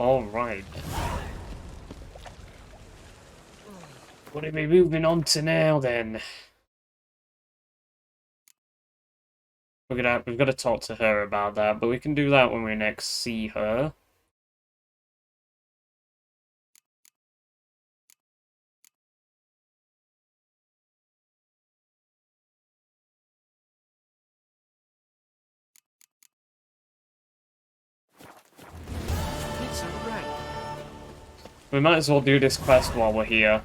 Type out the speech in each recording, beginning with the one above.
Alright. What are we moving on to now then? We've got to talk to her about that, but we can do that when we next see her. We might as well do this quest while we're here.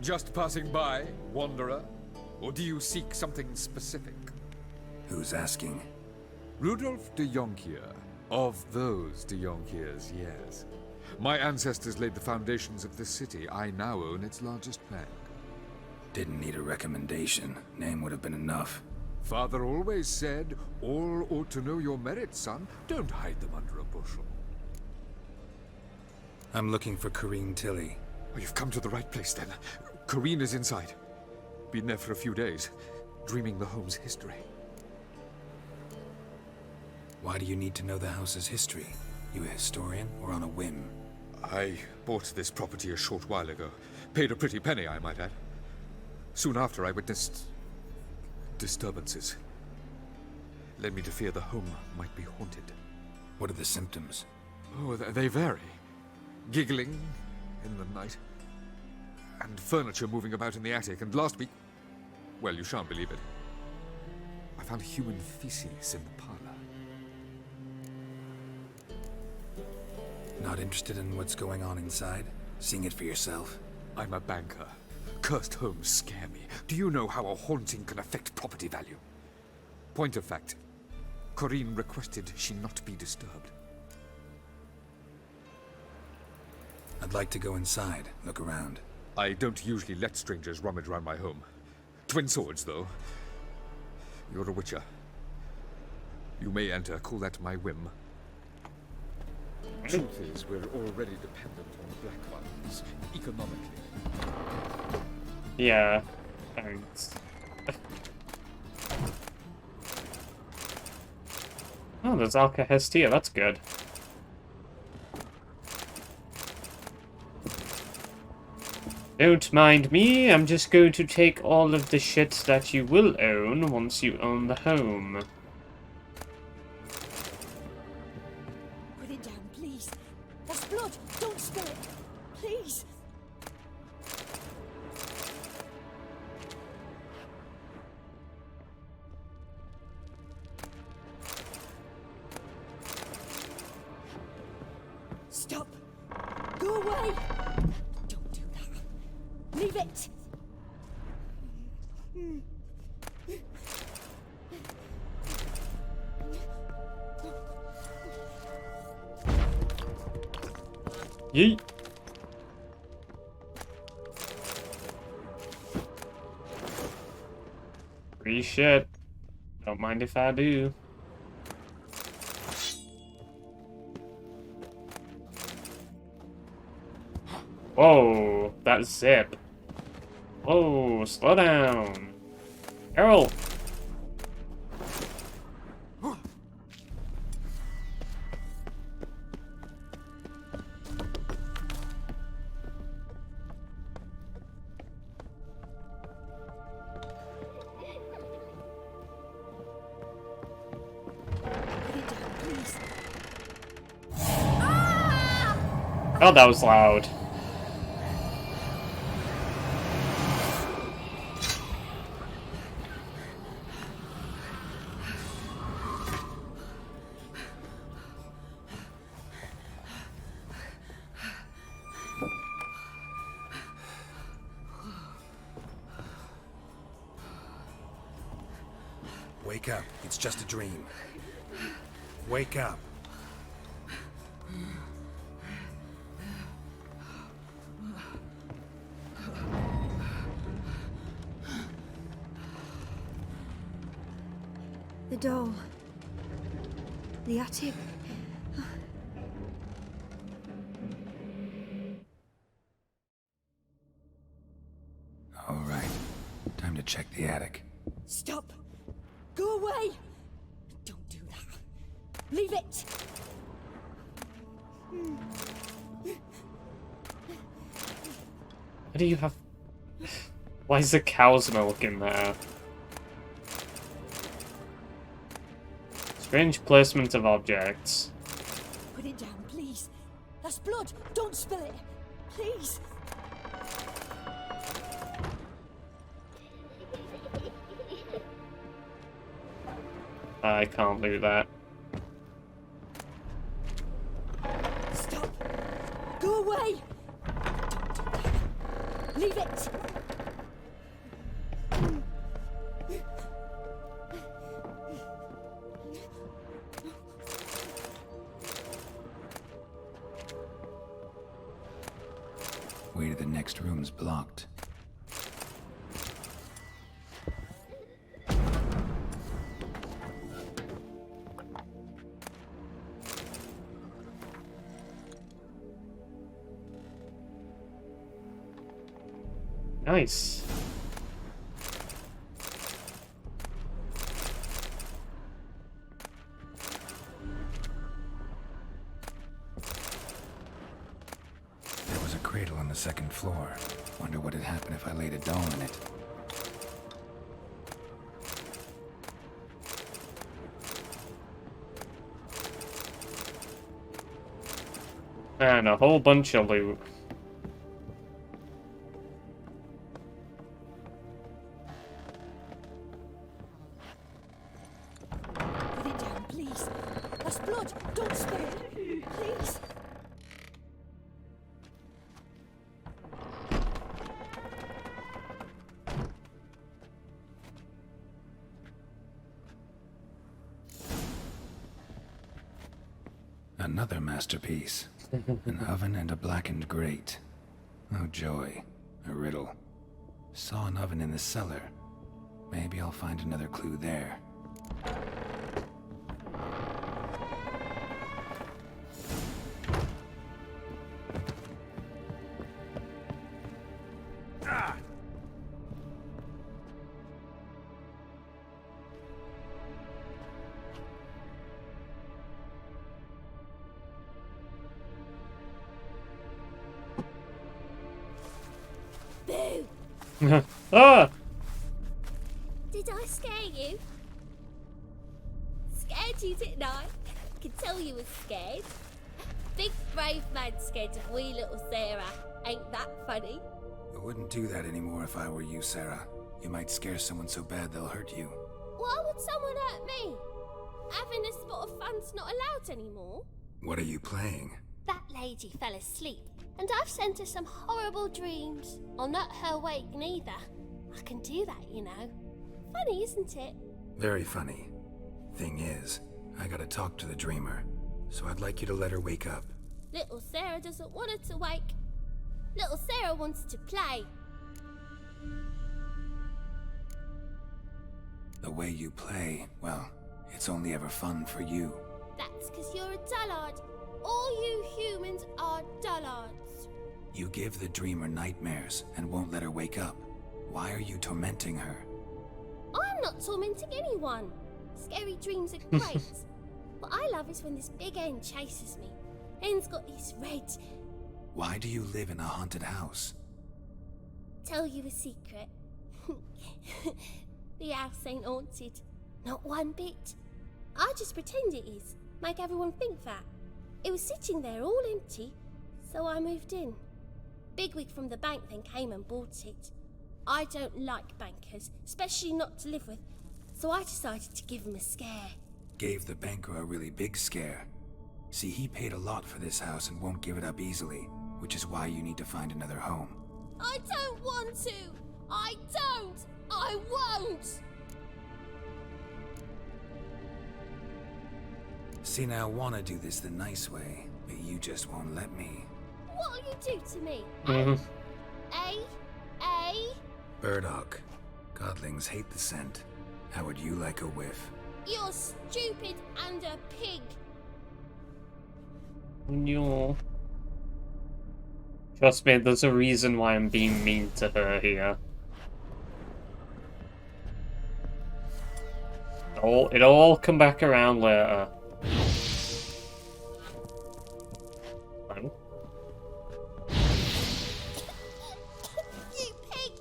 Just passing by, wanderer? Or do you seek something specific? Who's asking? Rudolf de Jonkier. Of those de Jonkiers, yes. My ancestors laid the foundations of this city. I now own its largest bank. Didn't need a recommendation. Name would have been enough. Father always said, all ought to know your merits, son. Don't hide them under a bushel. I'm looking for Corinne Tilly. Oh, you've come to the right place, then. Corinne is inside. Been there for a few days, dreaming the home's history. Why do you need to know the house's history? You a historian, or on a whim? I bought this property a short while ago. Paid a pretty penny, I might add. Soon after, I witnessed disturbances. Led me to fear the home might be haunted. What are the symptoms? Oh, they vary. Giggling in the night. And furniture moving about in the attic. And last week, well, you shan't believe it, I found human feces in the parlor. Not interested in what's going on inside? Seeing it for yourself? I'm a banker. Cursed homes scare me. Do you know how a haunting can affect property value? Point of fact, Corinne requested she not be disturbed. I'd like to go inside, look around. I don't usually let strangers rummage around my home. Twin swords, though. You're a witcher. You may enter, call that my whim. Truth is, we're already dependent on black ones, economically. Yeah, thanks. Oh, there's Alka-Hestia, that's good. Don't mind me, I'm just going to take all of the shit that you will own once you own the home. Put it down, please. That's blood. Don't spill it. Please. Stop. Go away. Don't do that. Leave it. Yeet. Free shit. Don't mind if I do. Whoa, that zip. Whoa, slow down. Carol. Oh, that was loud. Wake up. It's just a dream. Wake up. The doll. The attic. check the attic. Stop! Go away! Don't do that. Leave it! Why do you have... Why is the cow's milk in there? Strange placement of objects. Put it down, please. That's blood. Don't spill it. Please. I can't do that. Stop. Go away. Don't do that. Leave it. Way to the next room's blocked. Nice. There was a cradle on the second floor. Wonder what had happened if I laid a doll in it. And a whole bunch of loot. Put it down, please. That's blood. Don't spill it. Please. Another masterpiece. An oven and a blackened grate. Oh joy. A riddle. Saw an oven in the cellar. Maybe I'll find another clue there. Boo! Ah! Did I scare you? Scared you, didn't I? Could tell you was scared. Big brave man scared of wee little Sarah. Ain't that funny? I wouldn't do that anymore if I were you, Sarah. You might scare someone so bad they'll hurt you. Why would someone hurt me? Having a spot of fun's not allowed anymore. What are you playing? That lady fell asleep, and I've sent her some horrible dreams. I'll not her wake neither. I can do that, you know. Funny, isn't it? Very funny. Thing is, I gotta talk to the dreamer, so I'd like you to let her wake up. Little Sarah doesn't want her to wake. Little Sarah wants to play. The way you play, well, it's only ever fun for you. That's because you're a dullard. All you humans are dullards. You give the dreamer nightmares and won't let her wake up. Why are you tormenting her? I'm not tormenting anyone. Scary dreams are great. What I love is when this big hen chases me. Hen's got these red... Why do you live in a haunted house? Tell you a secret. The house ain't haunted. Not one bit. I just pretend it is. Make everyone think that. It was sitting there all empty, so I moved in. Bigwig from the bank then came and bought it. I don't like bankers, especially not to live with, so I decided to give him a scare. Gave the banker a really big scare. See, he paid a lot for this house and won't give it up easily, which is why you need to find another home. I don't want to! I don't! I won't! See, now I want to do this the nice way, but you just won't let me. What'll you do to me? Mm-hmm. Burdock. Godlings hate the scent. How would you like a whiff? You're stupid and a pig. No. Trust me, there's a reason why I'm being mean to her here. It'll all come back around later. Fine. You pig!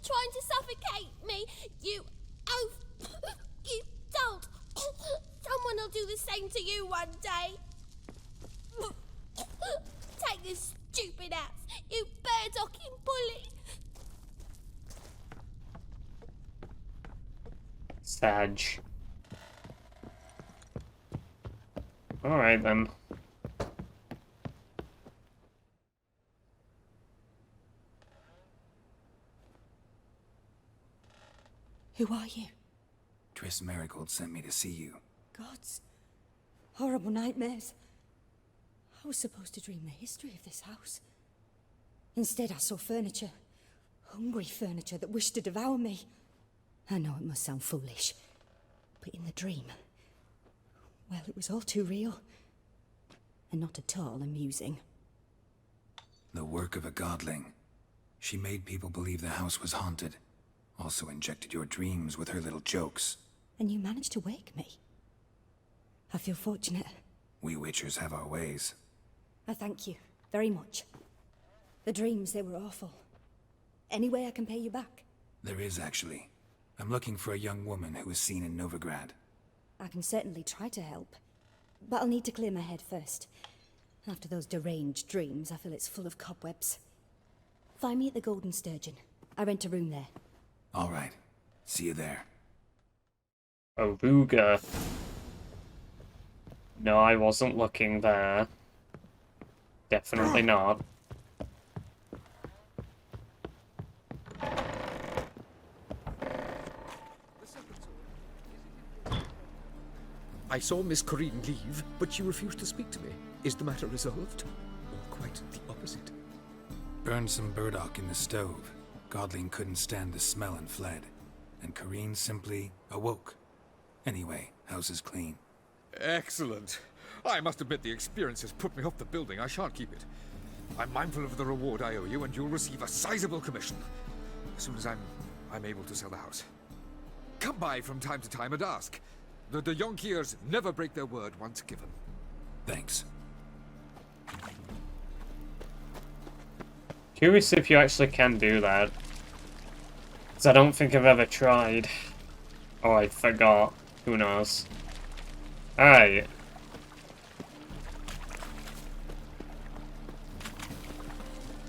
Trying to suffocate me! You oaf! You dolt! Someone will do the same to you one day! Take this stupid axe, you bird-docking bully! Sag. Alright then. Who are you? Triss Marigold sent me to see you. Gods. Horrible nightmares. I was supposed to dream the history of this house. Instead, I saw furniture. Hungry furniture that wished to devour me. I know it must sound foolish, but in the dream, well, it was all too real. And not at all amusing. The work of a godling. She made people believe the house was haunted. Also injected your dreams with her little jokes. And you managed to wake me. I feel fortunate. We witchers have our ways. I thank you very much. The dreams, they were awful. Any way I can pay you back? There is, actually. I'm looking for a young woman who was seen in Novigrad. I can certainly try to help. But I'll need to clear my head first. After those deranged dreams, I feel it's full of cobwebs. Find me at the Golden Sturgeon. I rent a room there. All right. See you there. Aruga. No, I wasn't looking there. Definitely not. I saw Miss Corinne leave, but she refused to speak to me. Is the matter resolved? Or quite the opposite? Burned some burdock in the stove. Godling couldn't stand the smell and fled. And Corinne simply awoke. Anyway, house is clean. Excellent. I must admit the experience has put me off the building. I shan't keep it. I'm mindful of the reward I owe you, and you'll receive a sizable commission. As soon as I'm able to sell the house. Come by from time to time and ask. The de Jonkiers never break their word once given. Thanks. Curious if you actually can do that. Because I don't think I've ever tried. Oh, I forgot. Who knows? Alright.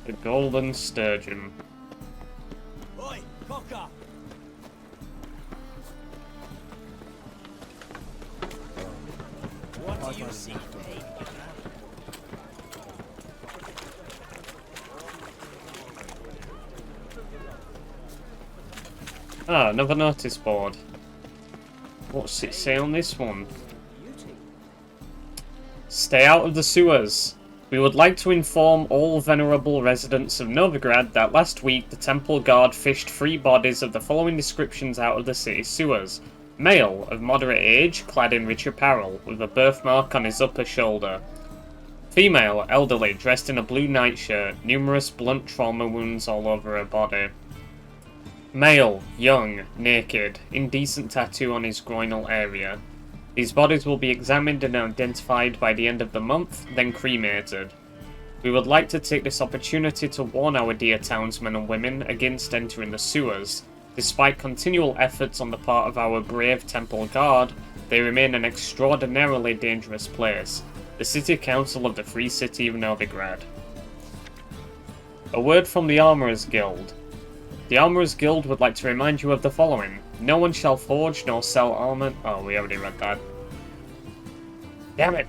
The Golden Sturgeon. Oi, cocker! What do you see, pig? Ah, another notice board. What's it say on this one? Stay out of the sewers. We would like to inform all venerable residents of Novigrad that last week the temple guard fished 3 bodies of the following descriptions out of the city sewers. Male, of moderate age, clad in rich apparel, with a birthmark on his upper shoulder. Female, elderly, dressed in a blue nightshirt, numerous blunt trauma wounds all over her body. Male, young, naked, indecent tattoo on his groinal area. These bodies will be examined and identified by the end of the month, then cremated. We would like to take this opportunity to warn our dear townsmen and women against entering the sewers. Despite continual efforts on the part of our brave temple guard, they remain an extraordinarily dangerous place. The City Council of the Free City of Novigrad. A word from the Armourers Guild. The Armourers Guild would like to remind you of the following. No one shall forge nor sell armor. Oh, we already read that. Damn it.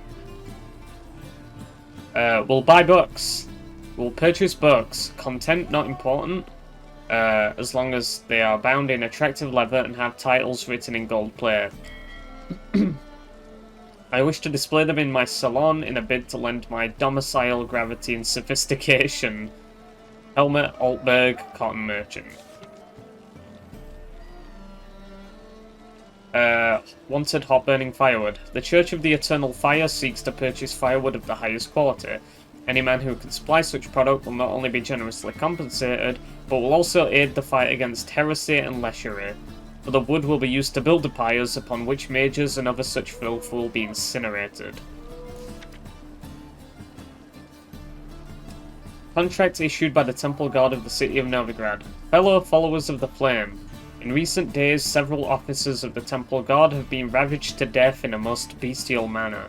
We'll buy books. We'll purchase books. Content not important. As long as they are bound in attractive leather and have titles written in gold plate. I wish to display them in my salon in a bid to lend my domicile gravity and sophistication. Helmet Altberg, Cotton Merchant. Wanted hot burning firewood. The Church of the Eternal Fire seeks to purchase firewood of the highest quality. Any man who can supply such product will not only be generously compensated, but will also aid the fight against heresy and lechery. but the wood will be used to build the pyres upon which mages and other such filth will be incinerated. Contract issued by the Temple Guard of the City of Novigrad. Fellow followers of the Flame. In recent days, several officers of the Temple Guard have been ravaged to death in a most bestial manner.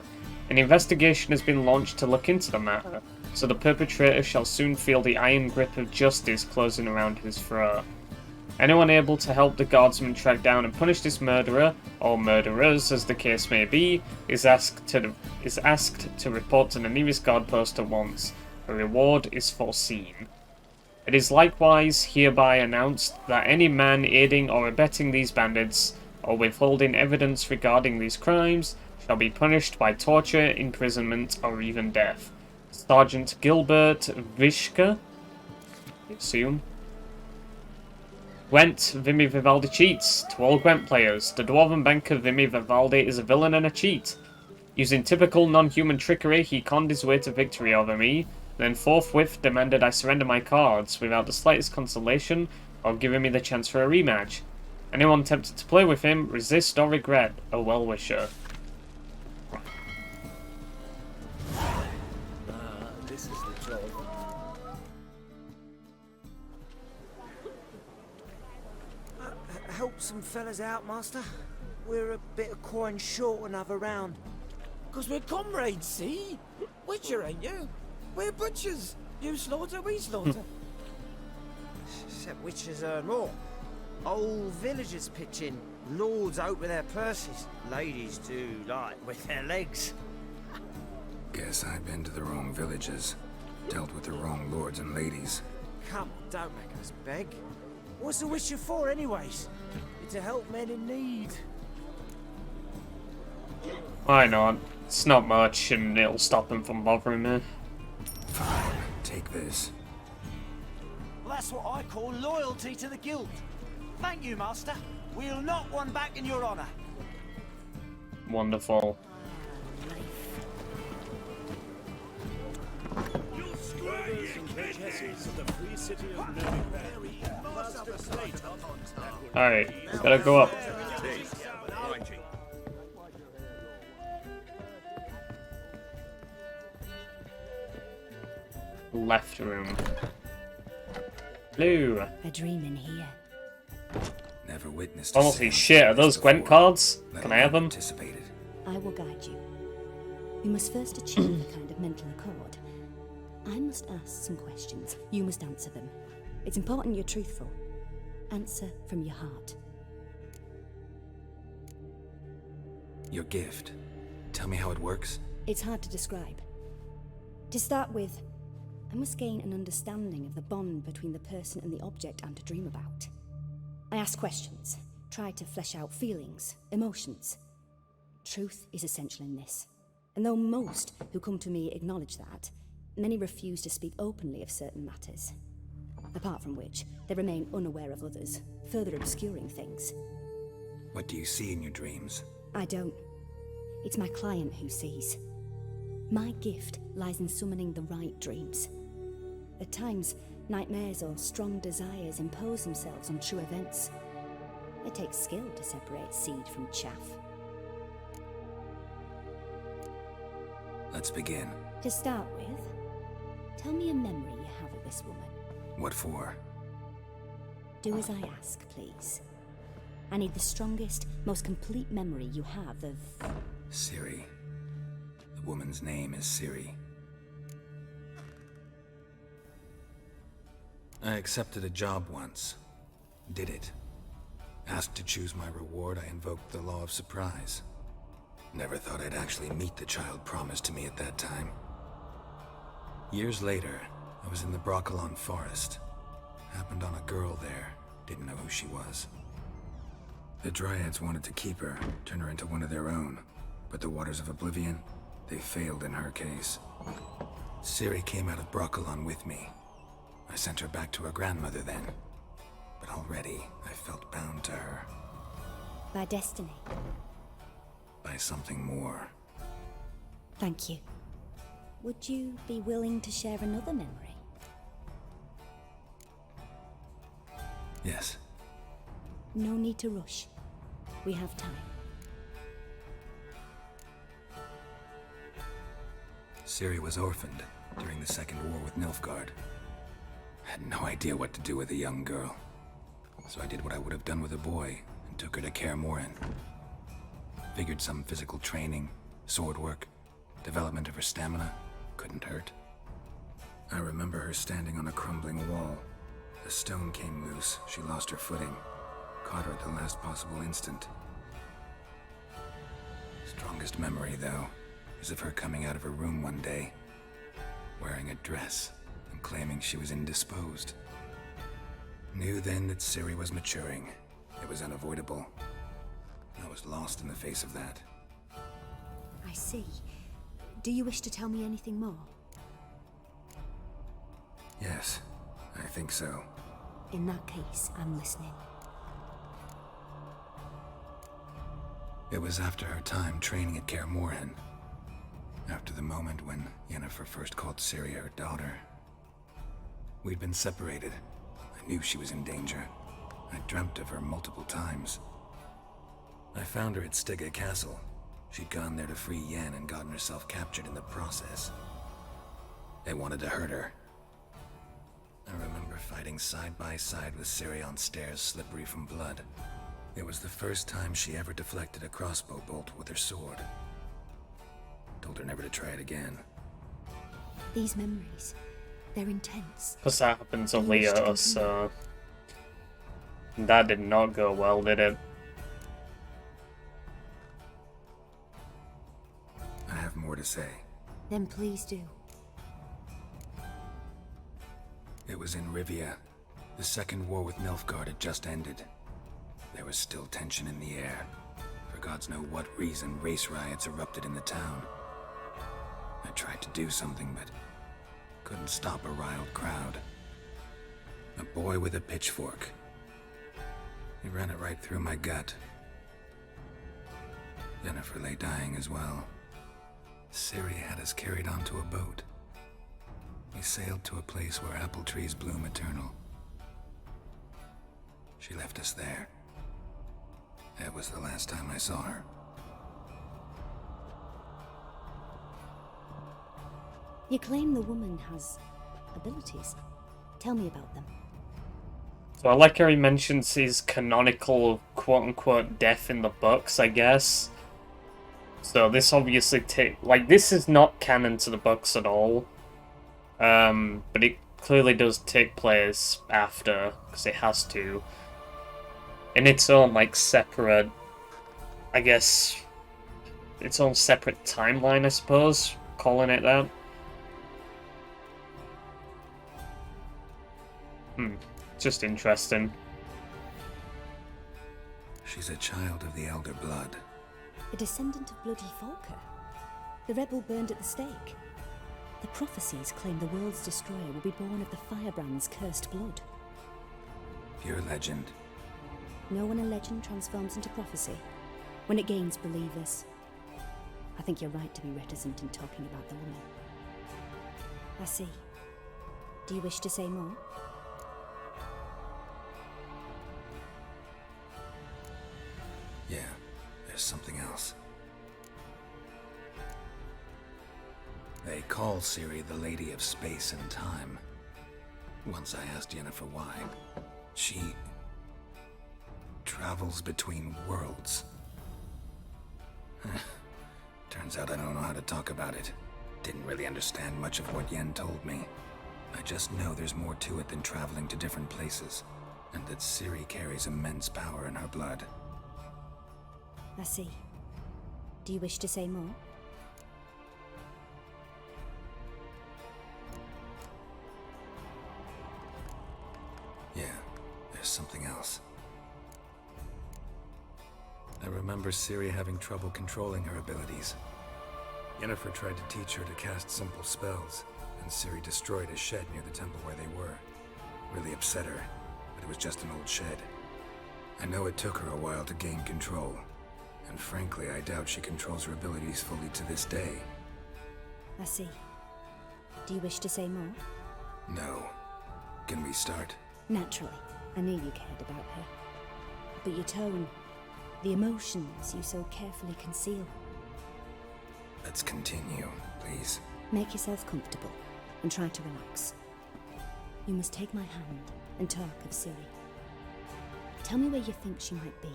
An investigation has been launched to look into the matter, so the perpetrator shall soon feel the iron grip of justice closing around his throat. Anyone able to help the guardsmen track down and punish this murderer, or murderers as the case may be, is asked to report to the nearest guard post at once. A reward is foreseen. It is likewise hereby announced that any man aiding or abetting these bandits, or withholding evidence regarding these crimes, shall be punished by torture, imprisonment, or even death. Sergeant Gilbert Vishka, I assume. Gwent Vimy Vivaldi cheats. To all Gwent players, the Dwarven banker Vimy Vivaldi is a villain and a cheat. Using typical non-human trickery, he conned his way to victory over me, then forthwith demanded I surrender my cards without the slightest consolation or giving me the chance for a rematch. Anyone tempted to play with him, resist or regret, a well-wisher. This is the job. Help some fellas out, Master. We're a bit of coin short another round. 'Cause we're comrades, see? Witcher, ain't you? We're butchers. You slaughter, we slaughter. Except witches earn more. Old villagers pitch in. Lords out with their purses. Ladies do like with their legs. Guess I've been to the wrong villages. Dealt with the wrong lords and ladies. Come on, don't make us beg. What's the witcher for, anyways? It's to help men in need. Why not? It's not much, and it'll stop them from bothering me. Fine, take this. Well, that's what I call loyalty to the guild. Thank you, Master. We'll knock one back in your honor. Wonderful. Alright, we gotta go up. Left room. Hello. A dream in here. Never witnessed. Holy shit, are those Gwent cards? Can I have them? Anticipated. I will guide you. You must first achieve a kind of mental accord. I must ask some questions. You must answer them. It's important you're truthful. Answer from your heart. Your gift. Tell me how it works. It's hard to describe. To start with, I must gain an understanding of the bond between the person and the object I'm to dream about. I ask questions, try to flesh out feelings, emotions. Truth is essential in this. And though most who come to me acknowledge that, many refuse to speak openly of certain matters. Apart from which, they remain unaware of others, further obscuring things. What do you see in your dreams? I don't. It's my client who sees. My gift lies in summoning the right dreams. At times, nightmares or strong desires impose themselves on true events. It takes skill to separate seed from chaff. Let's begin. To start with, tell me a memory you have of this woman. What for? Do as I ask, please. I need the strongest, most complete memory you have of... Ciri. The woman's name is Ciri. I accepted a job once. Did it. Asked to choose my reward, I invoked the law of surprise. Never thought I'd actually meet the child promised to me at that time. Years later, I was in the Broccolon forest. Happened on a girl there. Didn't know who she was. The Dryads wanted to keep her, turn her into one of their own. But the Waters of Oblivion, they failed in her case. Ciri came out of Broccolon with me. I sent her back to her grandmother then. But already, I felt bound to her. By destiny. By something more. Thank you. Would you be willing to share another memory? Yes. No need to rush. We have time. Ciri was orphaned during the Second War with Nilfgaard. Had no idea what to do with a young girl. So I did what I would have done with a boy and took her to CORINNE. Figured some physical training, sword work, development of her stamina couldn't hurt. I remember her standing on a crumbling wall. A stone came loose, she lost her footing, caught her at the last possible instant. Strongest memory, though, is of her coming out of her room one day, wearing a dress and claiming she was indisposed. Knew then that Ciri was maturing. It was unavoidable. I was lost in the face of that. I see. Do you wish to tell me anything more? Yes, I think so. In that case, I'm listening. It was after her time training at CORINNE. After the moment when Yennefer first called Ciri her daughter. We'd been separated. I knew she was in danger. I dreamt of her multiple times. I found her at Stygga Castle. She'd gone there to free Yen and gotten herself captured in the process. They wanted to hurt her. I remember fighting side by side with Ciri on stairs slippery from blood. It was the first time she ever deflected a crossbow bolt with her sword. Told her never to try it again. These memories, they're intense. Because that happened to Leo, so... That did not go well, did it? I have more to say. Then please do. It was in Rivia. The Second War with Nilfgaard had just ended. There was still tension in the air. For gods know what reason, race riots erupted in the town. I tried to do something, but couldn't stop a riled crowd. A boy with a pitchfork. He ran it right through my gut. Yennefer lay dying as well. Ciri had us carried onto a boat. We sailed to a place where apple trees bloom eternal. She left us there. That was the last time I saw her. You claim the woman has abilities. Tell me about them. So I like how he mentions his canonical quote-unquote death in the books, I guess. So this obviously this is not canon to the books at all. But it clearly does take place after, because it has to. In its own, separate, I guess, its own separate timeline, I suppose, calling it that. Just interesting. She's a child of the Elder Blood. A descendant of bloody Volker. The rebel burned at the stake. The prophecies claim the world's destroyer will be born of the firebrand's cursed blood. Pure legend. Know when a legend transforms into prophecy? When it gains believers. I think you're right to be reticent in talking about the woman. I see. Do you wish to say more? Yeah, there's something else. They call Ciri the Lady of Space and Time. Once I asked Yennefer why. She travels between worlds. Turns out I don't know how to talk about it. Didn't really understand much of what Yen told me. I just know there's more to it than traveling to different places, and that Ciri carries immense power in her blood. I see. Do you wish to say more? Yeah, there's something else. I remember Ciri having trouble controlling her abilities. Yennefer tried to teach her to cast simple spells, and Ciri destroyed a shed near the temple where they were. Really upset her, but it was just an old shed. I know it took her a while to gain control, and frankly, I doubt she controls her abilities fully to this day. I see. Do you wish to say more? No. Can we start? Naturally. I knew you cared about her. but your tone, the emotions you so carefully conceal. Let's continue, please. Make yourself comfortable and try to relax. You must take my hand and talk of Ciri. Tell me where you think she might be.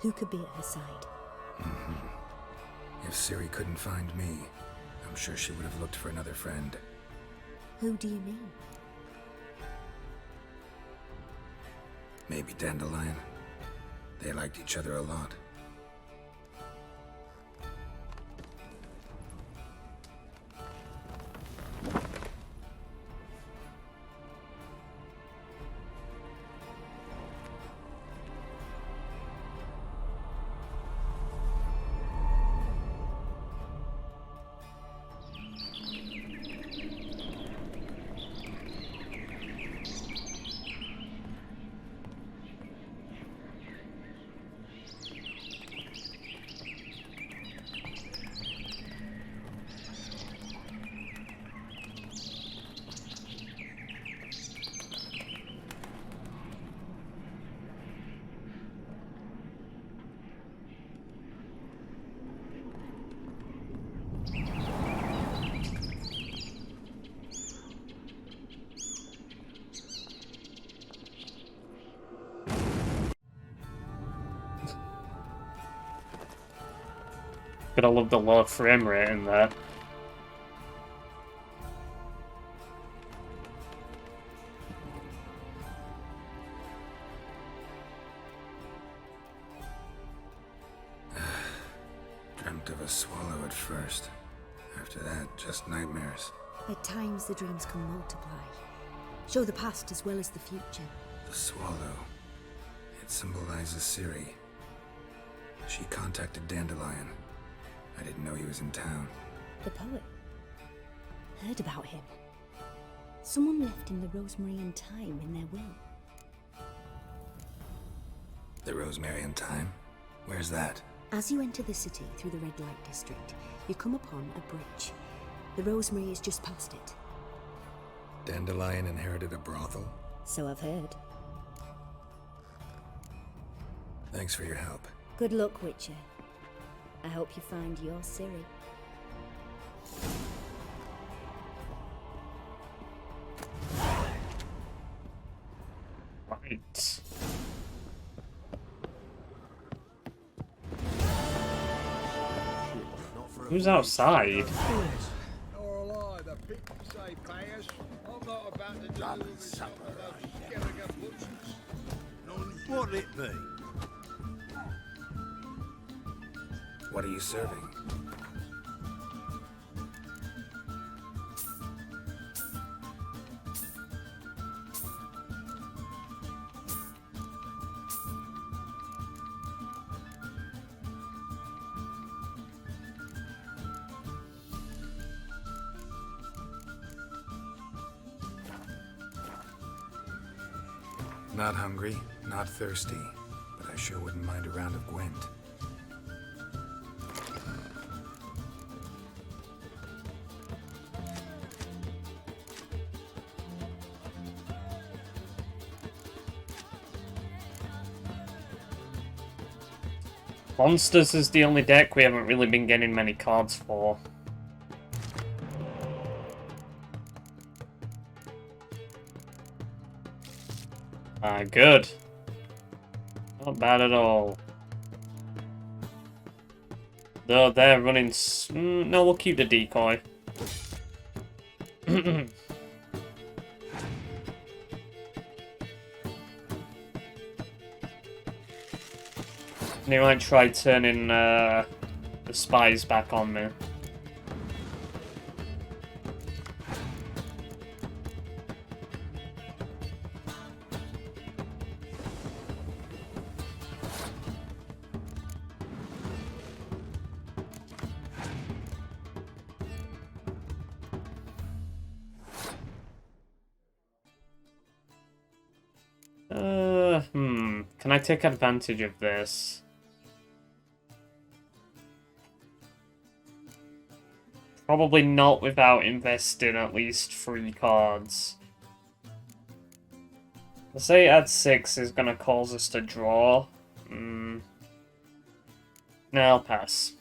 Who could be at her side? If Ciri couldn't find me, I'm sure she would have looked for another friend. Who do you mean? Maybe Dandelion. They liked each other a lot. Gotta love the low frame rate in that. Dreamt of a swallow at first. After that, just nightmares. At times the dreams can multiply. Show the past as well as the future. The swallow. It symbolizes Ciri. She contacted Dandelion. I didn't know he was in town. The poet. Heard about him. Someone left him the rosemary and thyme in their will. The Rosemary and Thyme? Where's that? As you enter the city through the red light district, you come upon a bridge. The rosemary is just past it. Dandelion inherited a brothel? So I've heard. Thanks for your help. Good luck, Witcher. I hope you find your Ciri. Right. Who's outside? Nor will I, the people say payers. I'm not about to do with some of those skerrigan butchers. What'll it be? What are you serving? Not hungry, not thirsty, but I sure wouldn't mind a round of Gwent. Monsters is the only deck we haven't really been getting many cards for. Good. Not bad at all. Though they're running... no, we'll keep the decoy. They might try turning the spies back on me. Can I take advantage of this? Probably not without investing at least 3 cards. I say add 6 is gonna cause us to draw. No, I'll pass.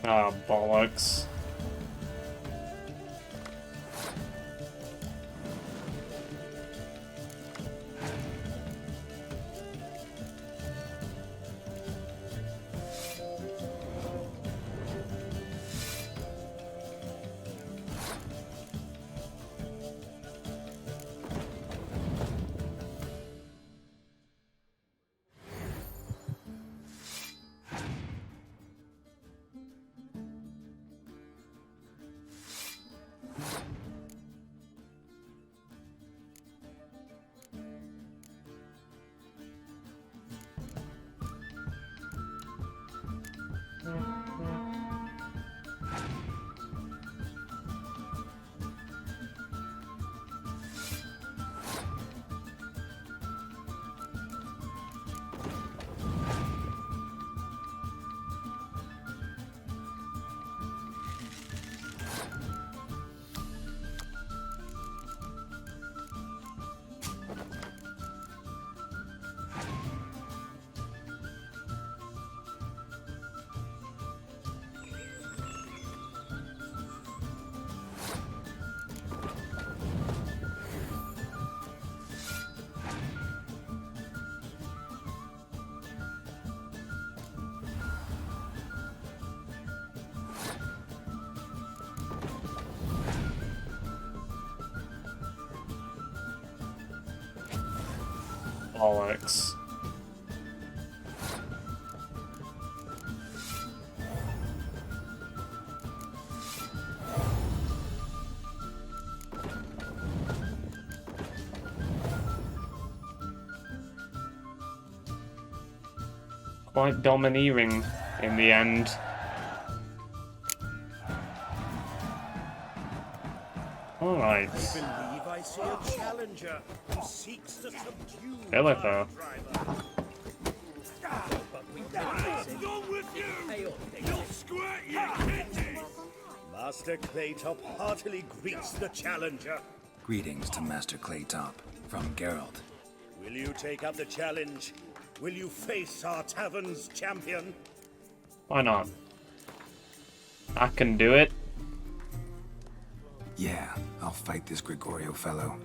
Ah, bollocks. Bollocks. Quite domineering in the end. Alright. I believe I see a challenger who seeks to subdue Philippa. Master Claytop heartily greets the challenger. Greetings to Master Claytop from Geralt. Will you take up the challenge? Will you face our tavern's champion? Why not? I can do it. Yeah, I'll fight this Gregorio fellow.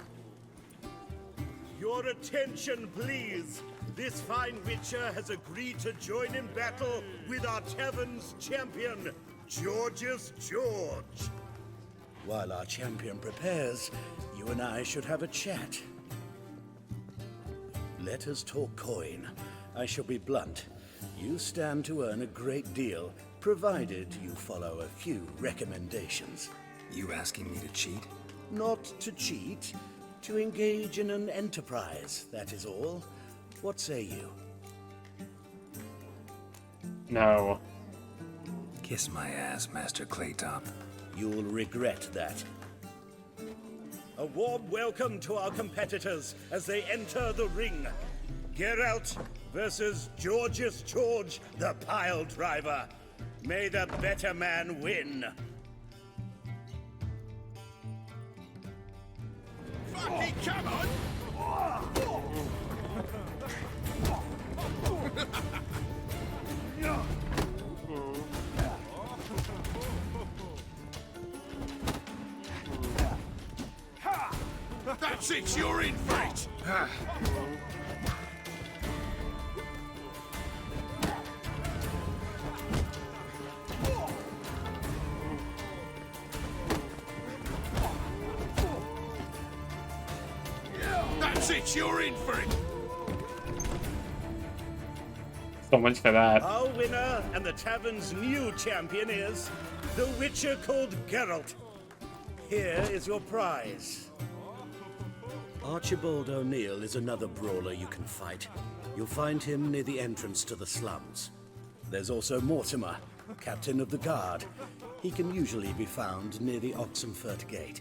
Your attention, please. This fine witcher has agreed to join in battle with our tavern's champion, George's George. While our champion prepares, you and I should have a chat. Let us talk coin. I shall be blunt. You stand to earn a great deal, provided you follow a few recommendations. You asking me to cheat? Not to cheat, to engage in an enterprise, that is all. What say you? No. Kiss my ass, Master Claytop. You'll regret that. A warm welcome to our competitors as they enter the ring. Geralt versus Georgius George, the pile driver. May the better man win. Fucking come on! That's it, you're in for it! That's it, you're in for it! So much for that. Our winner and the tavern's new champion is the Witcher called Geralt. Here is your prize. Archibald O'Neill is another brawler you can fight. You'll find him near the entrance to the slums. There's also Mortimer, captain of the guard. He can usually be found near the Oxenfurt Gate.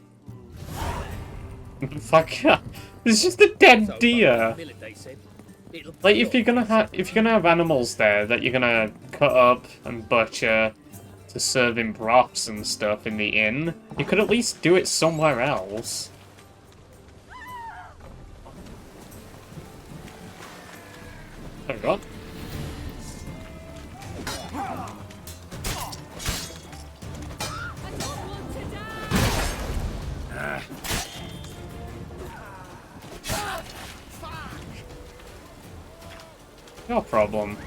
Fuck yeah. It's just a dead deer. Like if you're gonna have animals there that you're gonna cut up and butcher to serve in broths and stuff in the inn, you could at least do it somewhere else. Oh god. No problem.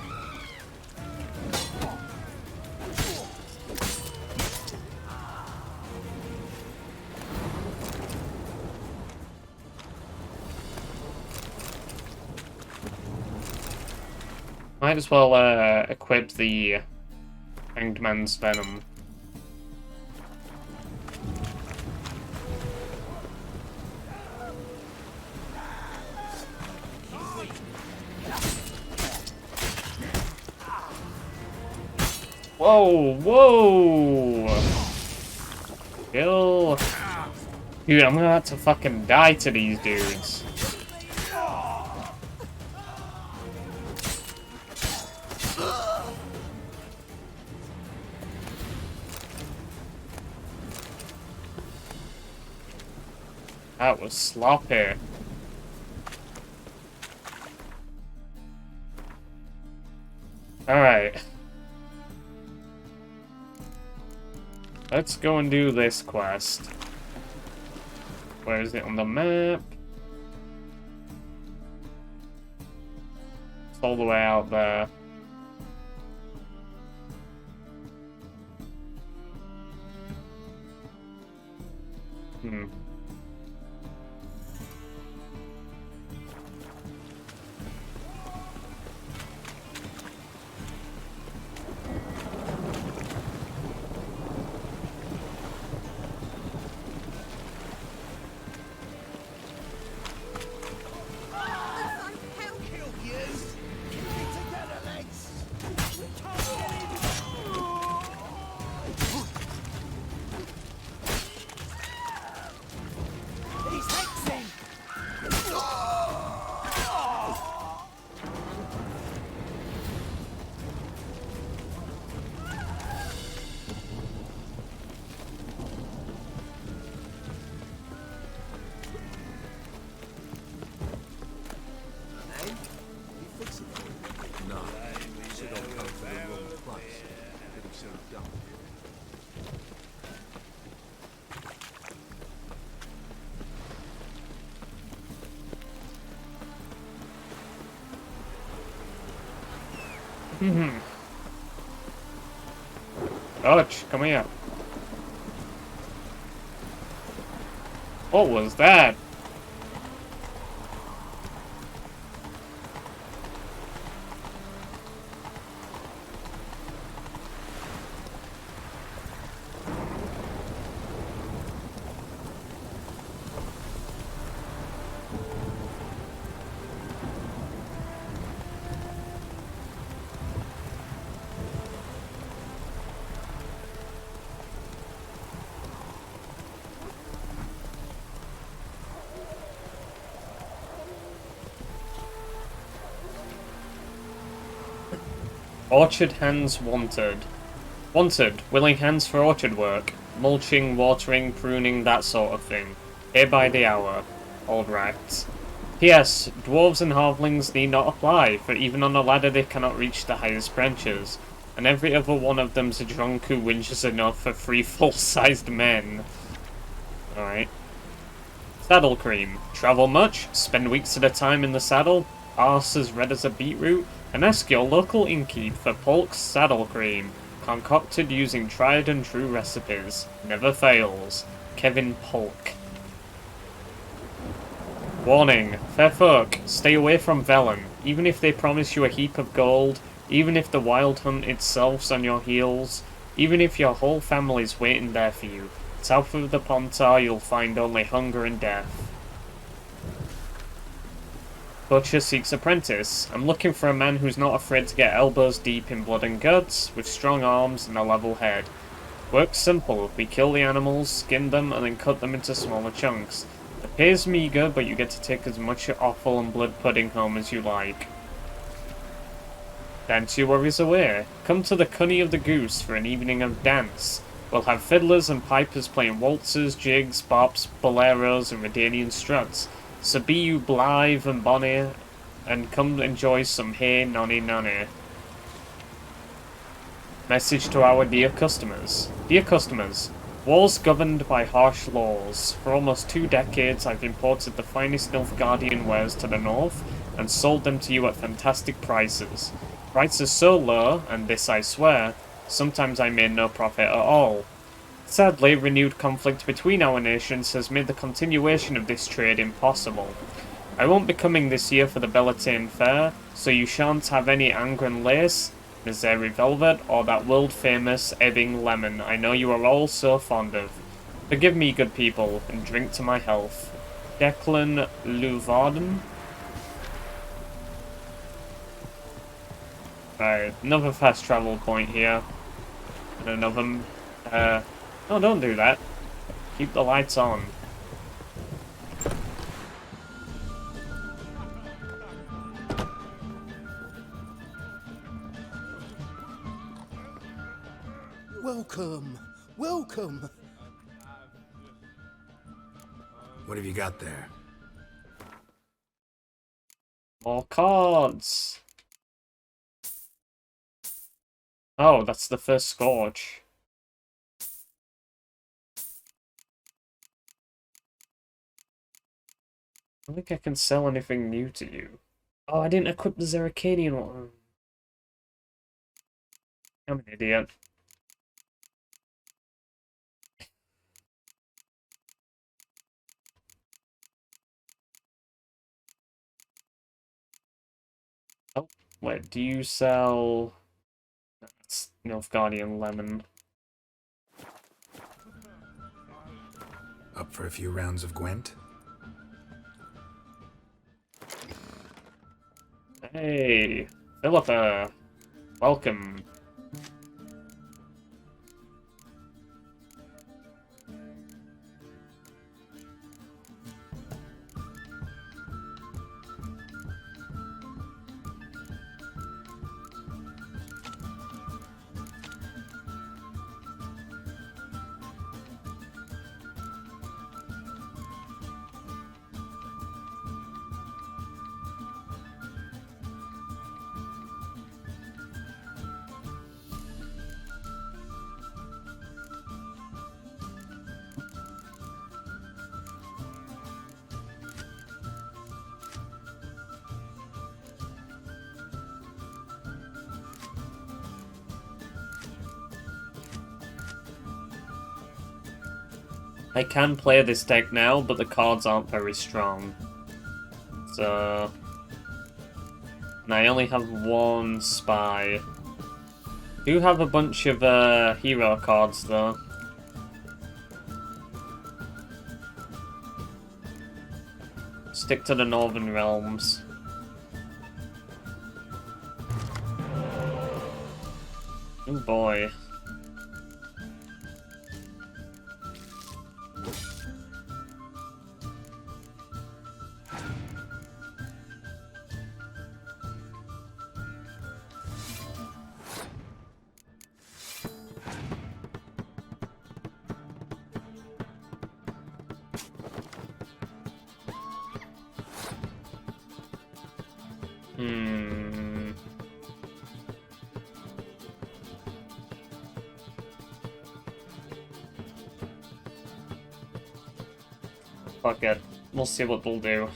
Might as well equip the Hanged Man's Venom. Whoa, whoa! Kill. Dude, I'm gonna have to fucking die to these dudes. That was sloppy. Alright. Let's go and do this quest. Where is it on the map? It's all the way out there. Ouch, come here. What was that? Orchard hands wanted. Wanted, willing hands for orchard work. Mulching, watering, pruning, that sort of thing. Here by the hour. Alright. P.S. Dwarves and halflings need not apply, for even on a ladder they cannot reach the highest branches. And every other one of them's a drunk who whinges enough for 3 full-sized men. Alright. Saddle cream. Travel much? Spend weeks at a time in the saddle? Arse as red as a beetroot? And ask your local innkeep for Polk's saddle cream. Concocted using tried and true recipes. Never fails. Kevin Polk. Warning. Fair folk, stay away from Velen. Even if they promise you a heap of gold, even if the wild hunt itself's on your heels, even if your whole family's waiting there for you, south of the Pontar you'll find only hunger and death. Butcher seeks apprentice. I'm looking for a man who's not afraid to get elbows deep in blood and guts, with strong arms and a level head. Work's simple. We kill the animals, skin them, and then cut them into smaller chunks. The pay's meager, but you get to take as much offal and blood pudding home as you like. Dance your worries away. Come to the Cunny of the Goose for an evening of dance. We'll have fiddlers and pipers playing waltzes, jigs, bops, boleros, and Redanian struts. So be you blithe and bonny, and come enjoy some hey nonny nonny. Message to our dear customers. Dear customers, War's governed by harsh laws. For almost 2 decades I've imported the finest Nilfgaardian wares to the north, and sold them to you at fantastic prices. Prices so low, and this I swear, sometimes I made no profit at all. Sadly, renewed conflict between our nations has made the continuation of this trade impossible. I won't be coming this year for the Bellatane Fair, so you shan't have any Angren lace, Missouri velvet, or that world-famous Ebbing lemon I know you are all so fond of. Forgive me, good people, and drink to my health. Declan Luvarden? Right, another fast travel point here. And another... no, don't do that. Keep the lights on. Welcome. Welcome. What have you got there? More cards. Oh, that's the first Scourge. I don't think I can sell anything new to you. Oh, I didn't equip the Zeracanian one. I'm an idiot. Oh, wait, do you sell... That's Nilfgaardian Lemon. Up for a few rounds of Gwent? Hey, Philippa. Welcome. I can play this deck now, but the cards aren't very strong. So... And I only have 1 spy. Do have a bunch of hero cards though. Stick to the Northern Realms. Oh boy. Hmm. Fuck it. We'll see what they'll do.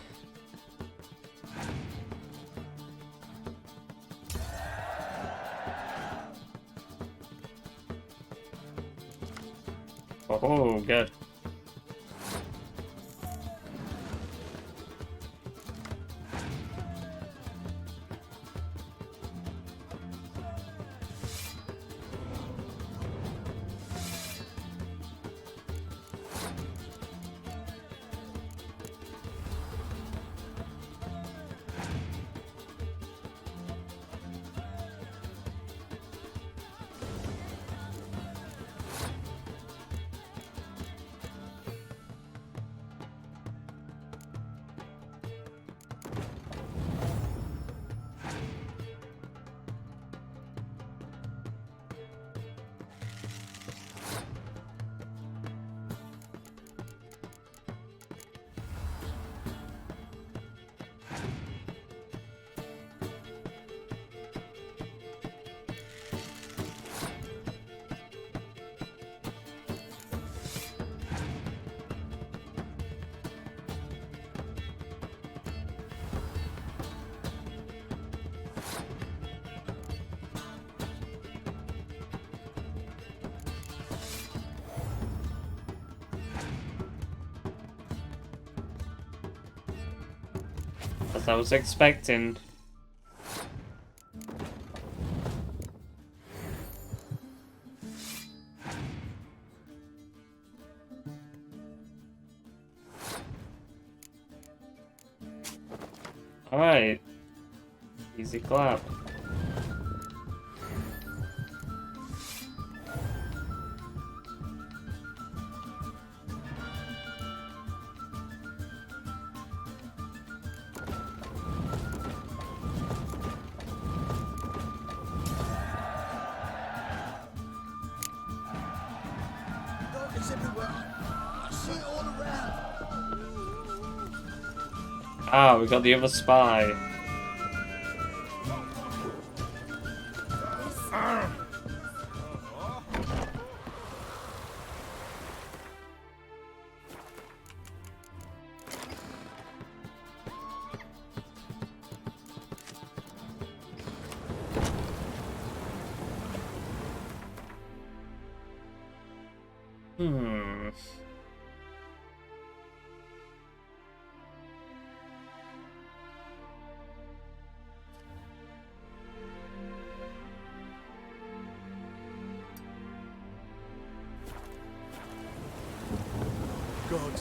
Oh, good. As I was expecting. Alright. Easy clap. It's everywhere. I see it all around. Ah, we got the other spy. God,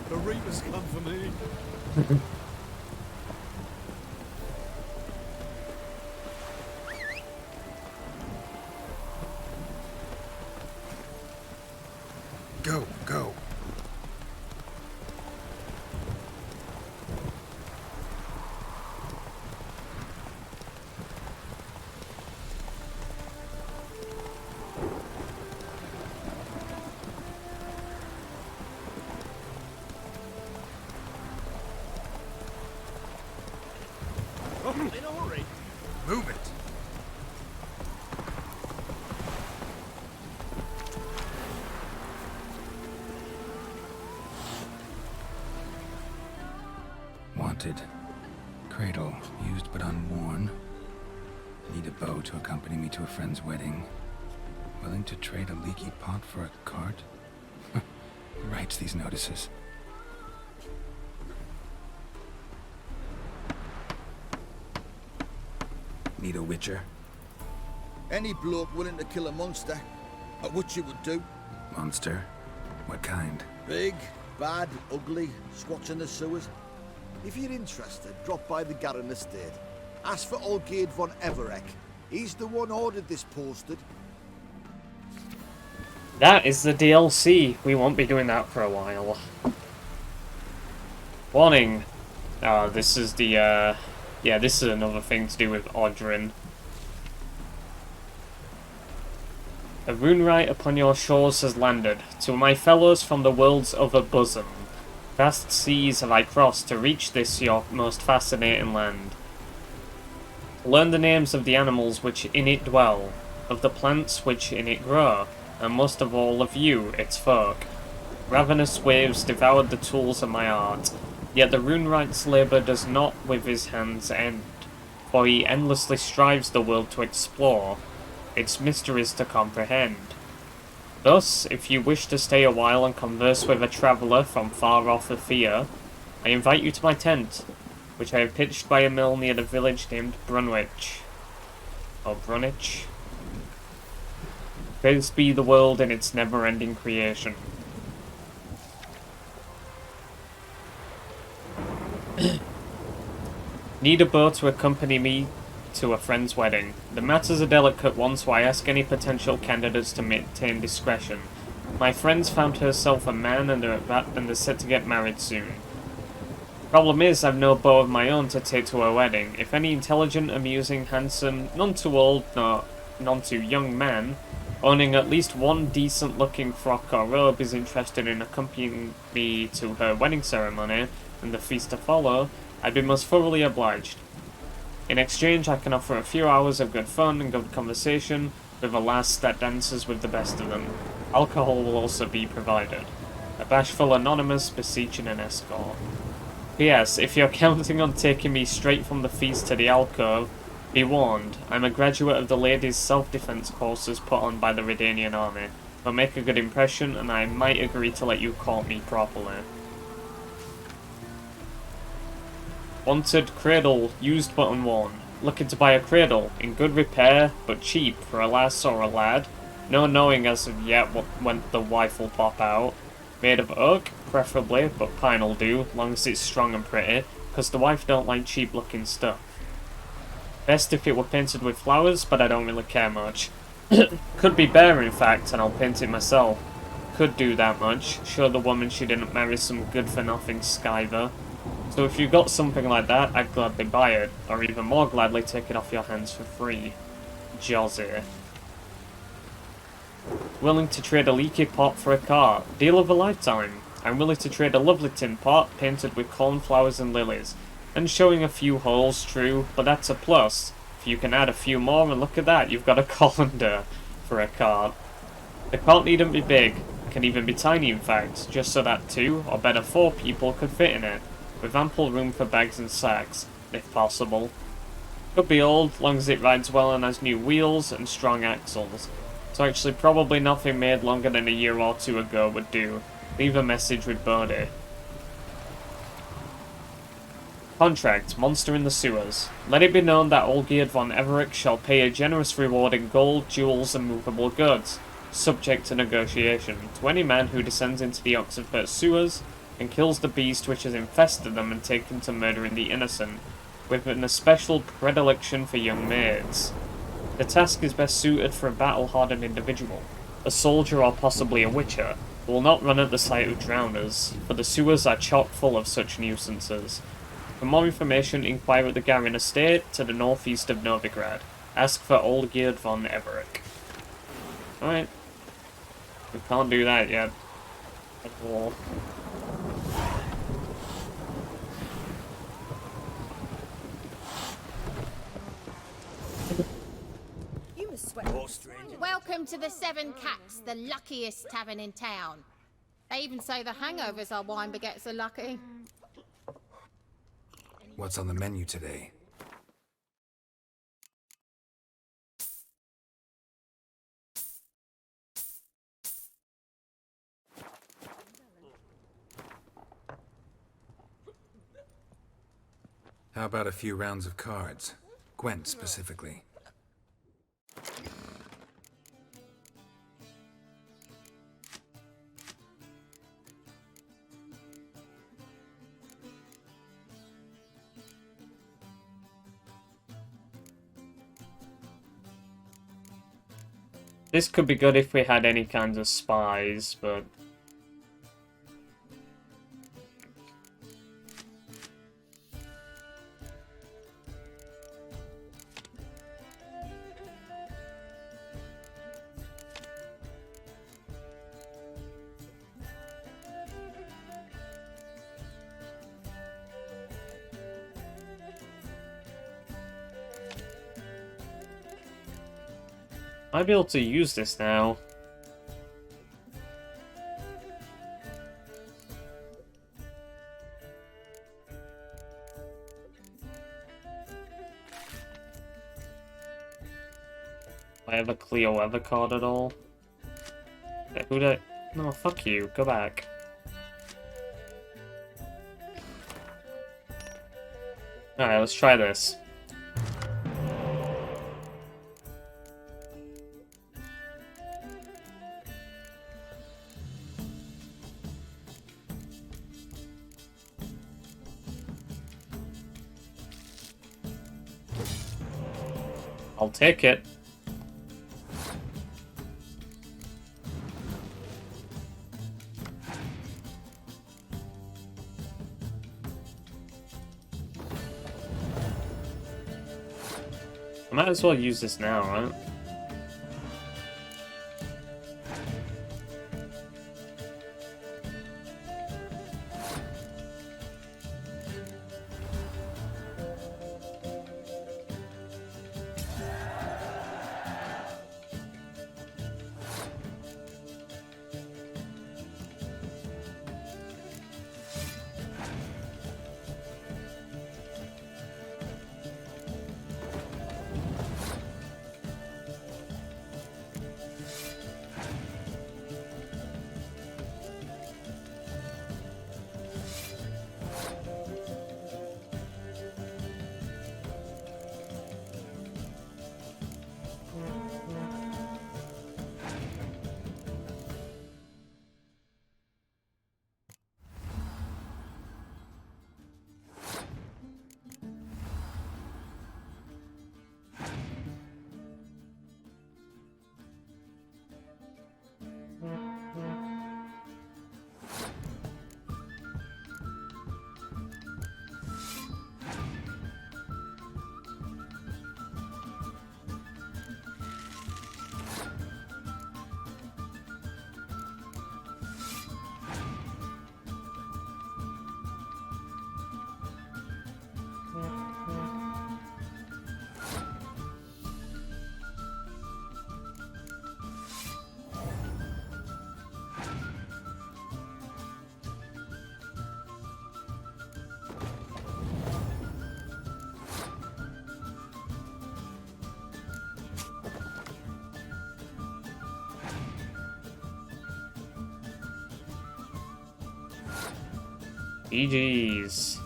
the Reapers come for me. Go, go. In a hurry. Move it. Wanted. Cradle, used but unworn. Need a bow to accompany me to a friend's wedding. Willing to trade a leaky pot for a cart? Who writes these notices? Need a witcher? Any bloke willing to kill a monster, what you would do. Monster? What kind? Big, bad, ugly, squats in the sewers. If you're interested, drop by the Garren estate. Ask for Olgerd von Everek. He's the one ordered this posted. That is the DLC. We won't be doing that for a while. Warning. This is the, yeah, this is another thing to do with Odrin. A runewright upon your shores has landed. To my fellows from the world's other bosom. Vast seas have I crossed to reach this your most fascinating land. Learn the names of the animals which in it dwell, of the plants which in it grow, and most of all of you, its folk. Ravenous waves devoured the tools of my art, yet the runewright's labour does not with his hands end, for he endlessly strives the world to explore, its mysteries to comprehend. Thus, if you wish to stay a while and converse with a traveller from far off Athea, I invite you to my tent, which I have pitched by a mill near the village named Brunwich. Or Brunwich. Praised be the world in its never-ending creation. Need a boat to accompany me to a friend's wedding. The matter's a delicate one, so I ask any potential candidates to maintain discretion. My friend's found herself a man and they're set to get married soon. Problem is, I've no beau of my own to take to her wedding. If any intelligent, amusing, handsome, none too old, nor none too young man, owning at least one decent-looking frock or robe is interested in accompanying me to her wedding ceremony and the feast to follow, I'd be most thoroughly obliged. In exchange, I can offer a few hours of good fun and good conversation with a lass that dances with the best of them. Alcohol will also be provided. A bashful anonymous beseeching an escort. P.S. If you're counting on taking me straight from the feast to the alcove, be warned, I'm a graduate of the ladies' self-defense courses put on by the Redanian army, but make a good impression and I might agree to let you court me properly. Wanted cradle, used but unworn. Looking to buy a cradle, in good repair, but cheap for a lass or a lad. No knowing as of yet when the wife will pop out. Made of oak, preferably, but pine'll do, long as it's strong and pretty, cause the wife don't like cheap looking stuff. Best if it were painted with flowers, but I don't really care much. Could be bare in fact, and I'll paint it myself. Could do that much, show the woman she didn't marry some good-for-nothing skiver. So if you got something like that, I'd gladly buy it, or even more gladly take it off your hands for free. Jossie. Willing to trade a leaky pot for a car. Deal of a lifetime. I'm willing to trade a lovely tin pot, painted with cornflowers and lilies. And showing a few holes, true, but that's a plus. If you can add a few more, and look at that, you've got a colander for a cart. The cart needn't be big, it can even be tiny in fact, just so that 2, or better 4 people could fit in it, with ample room for bags and sacks, if possible. Could be old, long as it rides well and has new wheels and strong axles. So actually probably nothing made longer than a year or 2 ago would do. Leave a message with Bodhi. Contract, Monster in the Sewers. Let it be known that Olgierd von Everett shall pay a generous reward in gold, jewels, and movable goods, subject to negotiation, to any man who descends into the Oxenfurt sewers and kills the beast which has infested them and taken to murdering the innocent, with an especial predilection for young maids. The task is best suited for a battle-hardened individual, a soldier or possibly a witcher, who will not run at the sight of drowners, for the sewers are chock full of such nuisances. For more information, inquire at the Garin estate to the northeast of Novigrad. Ask for Olgierd von Everett. Alright. We can't do that yet. At all. Welcome to the Seven Cats, the luckiest tavern in town. They even say the hangovers our wine begets are lucky. What's on the menu today? How about a few rounds of cards? Gwent specifically. This could be good if we had any kinds of spies, but... Might be able to use this now. Do I have a clear weather card at all? Okay, who did I... No, fuck you. Go back. Alright, let's try this. I'll take it. I might as well use this now, right? GG's.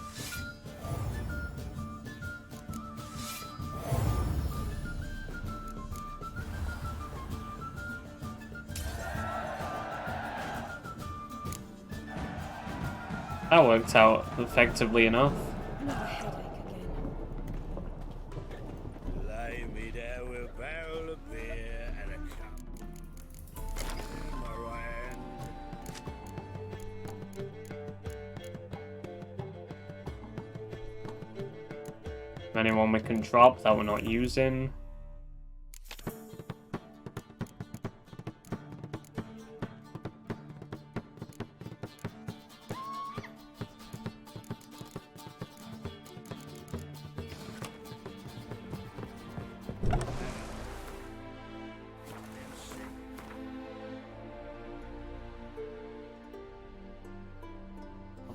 That worked out effectively enough. Another headache again. Lay me there with a barrel of beer and a cup. In my right hand. Anyone we can drop that we're not using.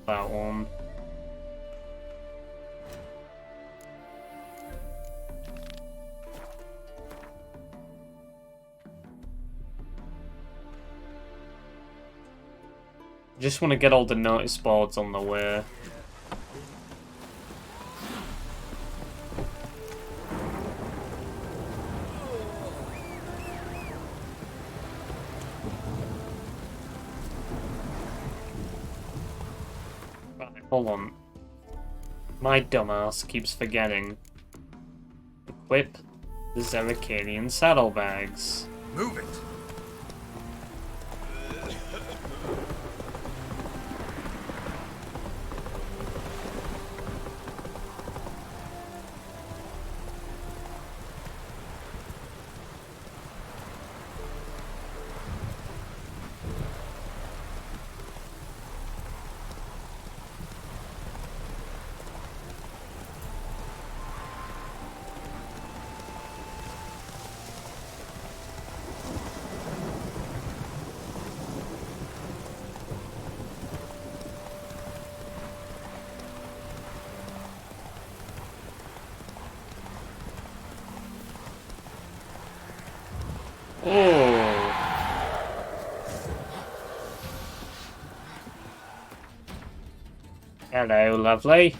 That one. Just want to get all the notice boards on the way. Right, hold on. My dumbass keeps forgetting. Equip the Zeracanian saddlebags. Move it! Hello, lovely.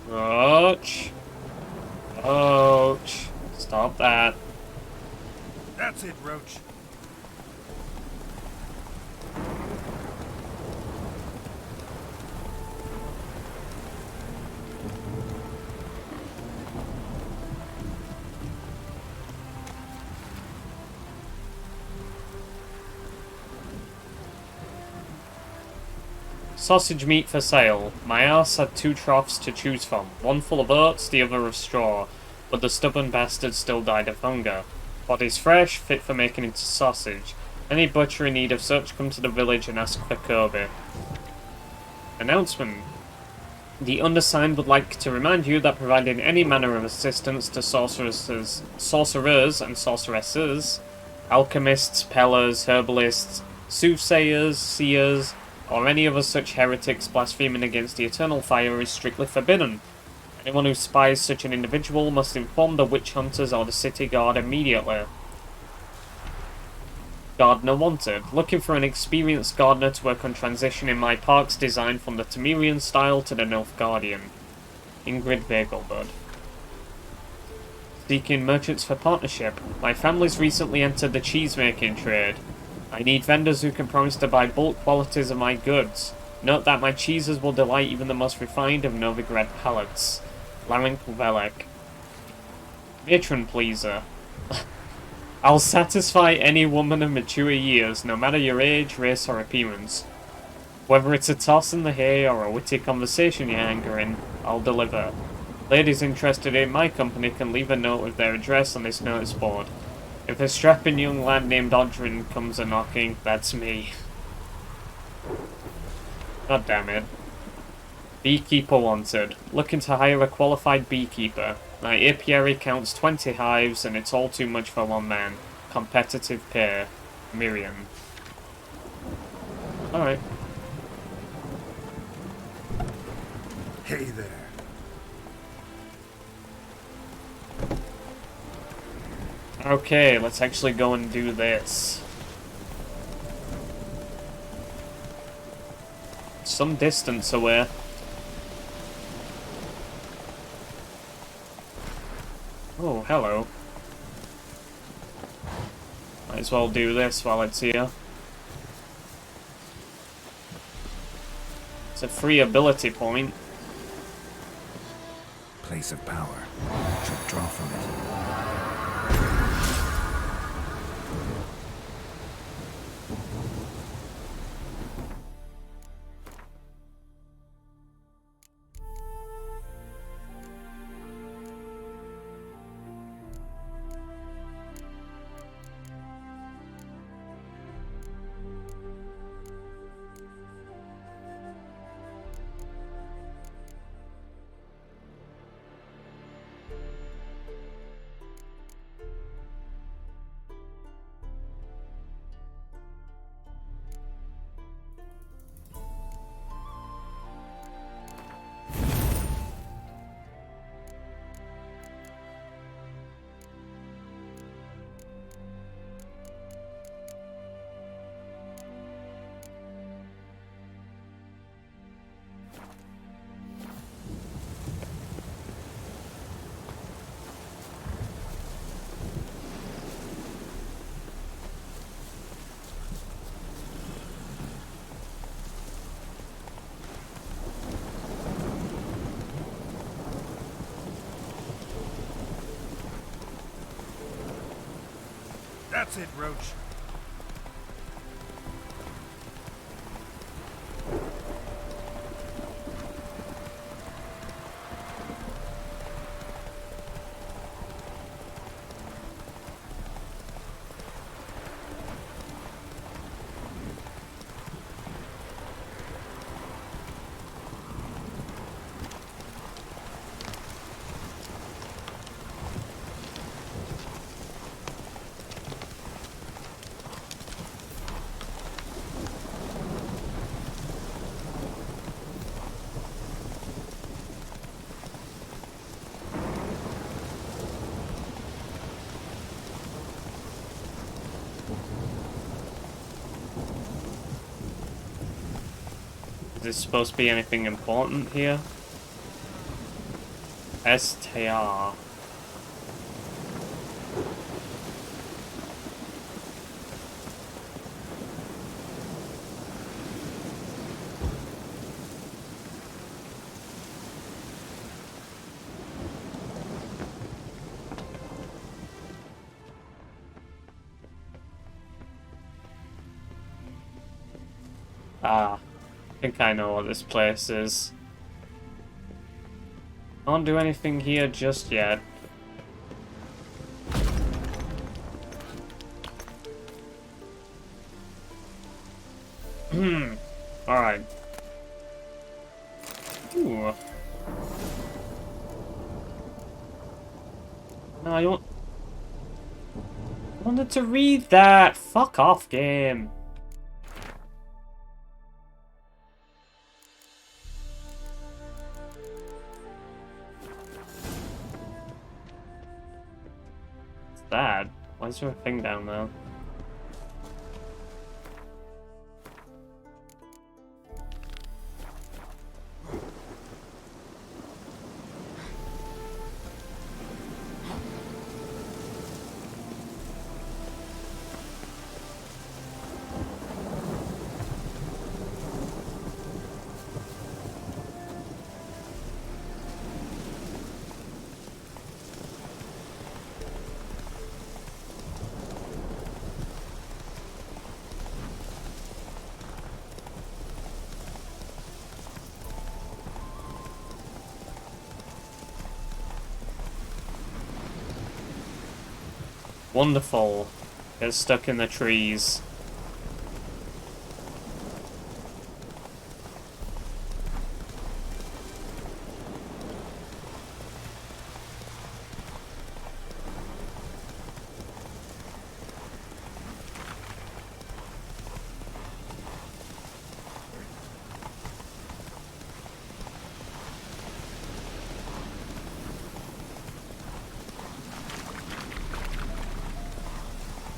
Roach. Roach. Stop that. That's it, Roach. Sausage meat for sale. My arse had 2 troughs to choose from, one full of oats, the other of straw, but the stubborn bastard still died of hunger. Bodies fresh, fit for making into sausage. Any butcher in need of such, come to the village and ask for Kirby. Announcement. The undersigned would like to remind you that providing any manner of assistance to sorcerers and sorceresses, alchemists, pellers, herbalists, soothsayers, seers, or any other such heretics blaspheming against the eternal fire is strictly forbidden. Anyone who spies such an individual must inform the witch hunters or the city guard immediately. Gardener wanted. Looking for an experienced gardener to work on transitioning my park's design from the Temerian style to the Nilfgaardian. Ingrid Bagelbud. Seeking merchants for partnership. My family's recently entered the cheese-making trade. I need vendors who can promise to buy bulk quantities of my goods. Note that my cheeses will delight even the most refined of Novigrad palates. Larynk Velek. Matron pleaser. I'll satisfy any woman of mature years, no matter your age, race, or appearance. Whether it's a toss in the hay or a witty conversation you're angering, I'll deliver. Ladies interested in my company can leave a note with their address on this notice board. If a strapping young lad named Odrin comes a-knocking, that's me. God damn it. Beekeeper wanted. Looking to hire a qualified beekeeper. My apiary counts 20 hives and it's all too much for one man. Competitive pair. Miriam. Alright. Hey there. Okay, let's actually go and do this. Some distance away. Oh, hello. Might as well do this while it's here. It's a free ability point. Place of power. Should draw from it. That's it, Roach. Is this supposed to be anything important here? STR. Ah, I think I know what this place is. Can't do anything here just yet. Alright. Ooh. No, I don't... I wanted to read that! Fuck off, game! That? Why is there a thing down there? Wonderful. Get stuck in the trees.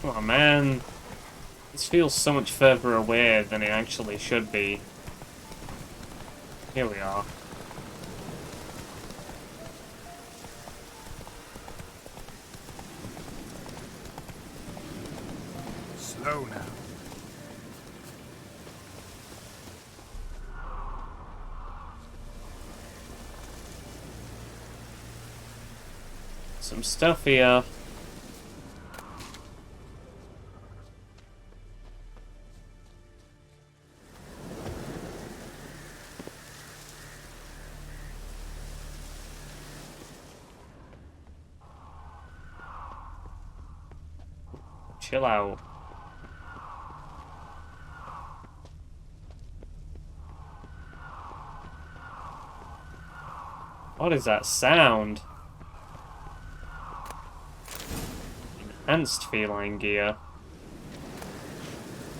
Oh man, this feels so much further away than it actually should be. Here we are. Slow now. Some stuff here. Chill out. What is that sound? Enhanced feline gear.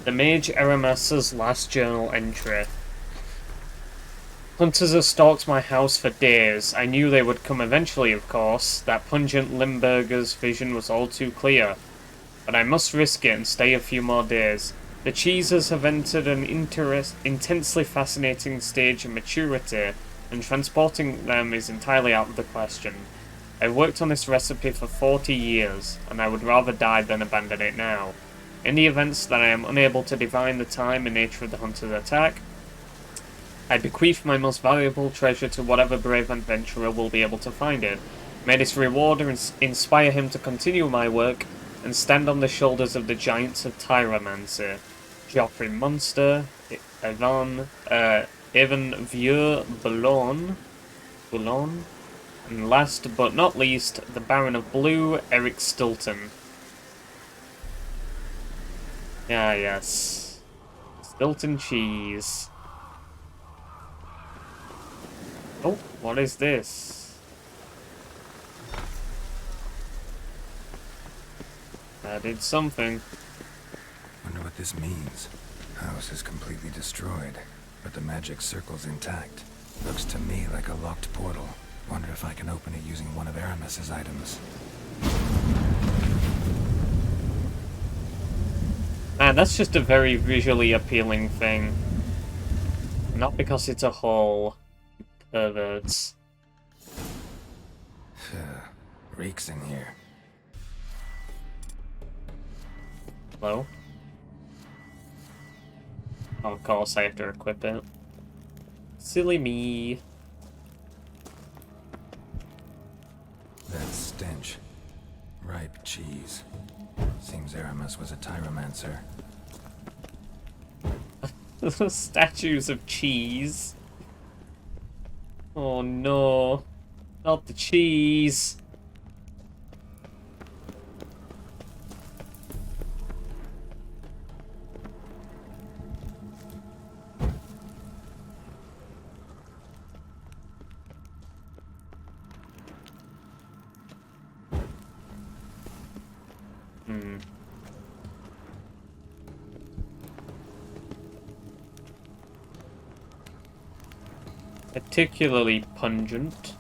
The Mage Eremasa's last journal entry. Hunters have stalked my house for days. I knew they would come eventually, of course. That pungent Limburger's vision was all too clear. But I must risk it and stay a few more days. The cheeses have entered an intensely fascinating stage of maturity, and transporting them is entirely out of the question. I've worked on this recipe for 40 years, and I would rather die than abandon it now. In the events that I am unable to divine the time and nature of the hunter's attack, I bequeath my most valuable treasure to whatever brave adventurer will be able to find it. May this reward inspire him to continue my work, and stand on the shoulders of the giants of Tyromancy. Joffrey Monster, Evan Vieux Boulogne, and last but not least, the Baron of Blue, Eric Stilton. Ah, yes. Stilton cheese. Oh, what is this? I did something. Wonder what this means. House is completely destroyed, but the magic circle's intact. Looks to me like a locked portal. Wonder if I can open it using one of Aramis's items. Man, that's just a very visually appealing thing. not because it's a hole. Perverts. Reeks in here. Hello? Oh, of course I have to equip it. Silly me. That stench. Ripe cheese. Seems Aramis was a tyromancer. Statues of cheese. Oh no. Not the cheese. Particularly pungent.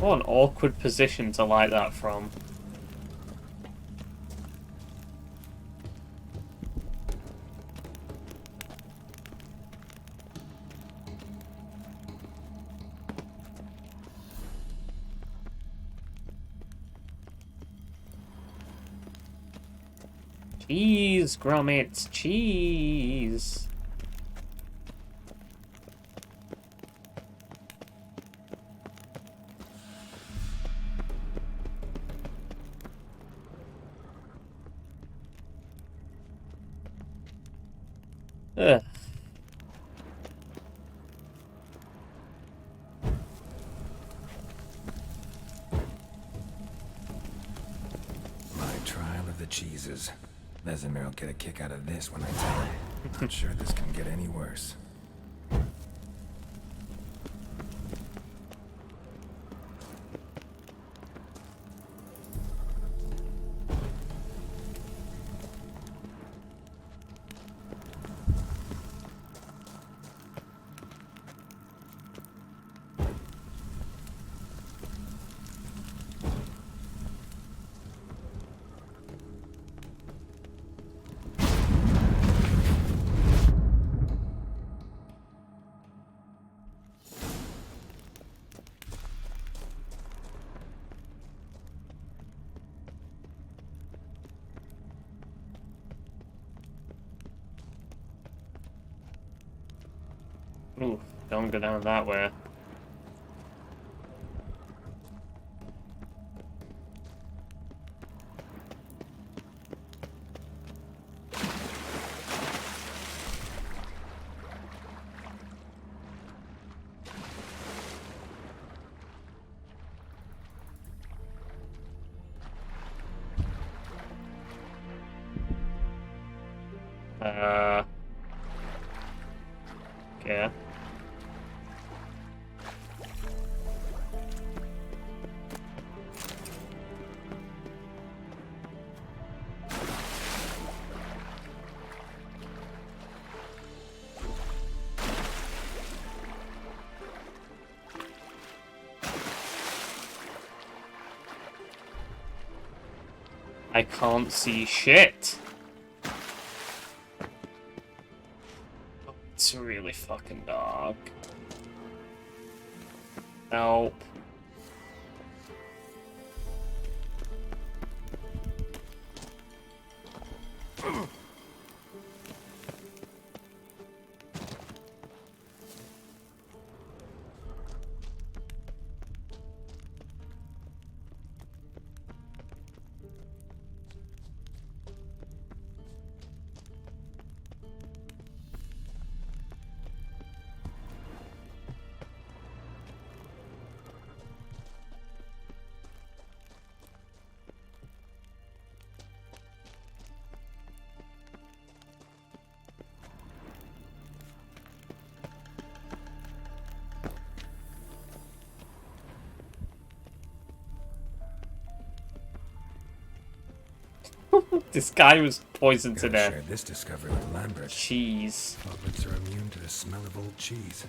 What an awkward position to light that from. Cheese, grommets, cheese. Ugh. My trial of the cheeses. Vesemir will get a kick out of this when I tell him. Not sure this can get any worse. Ooh, don't go down that way. Okay. I can't see shit. It's really fucking dark. Nope. This guy was poisoned to Gotta death. share this discovery with Lambert. Cheese. Puppets are immune to the smell of old cheese.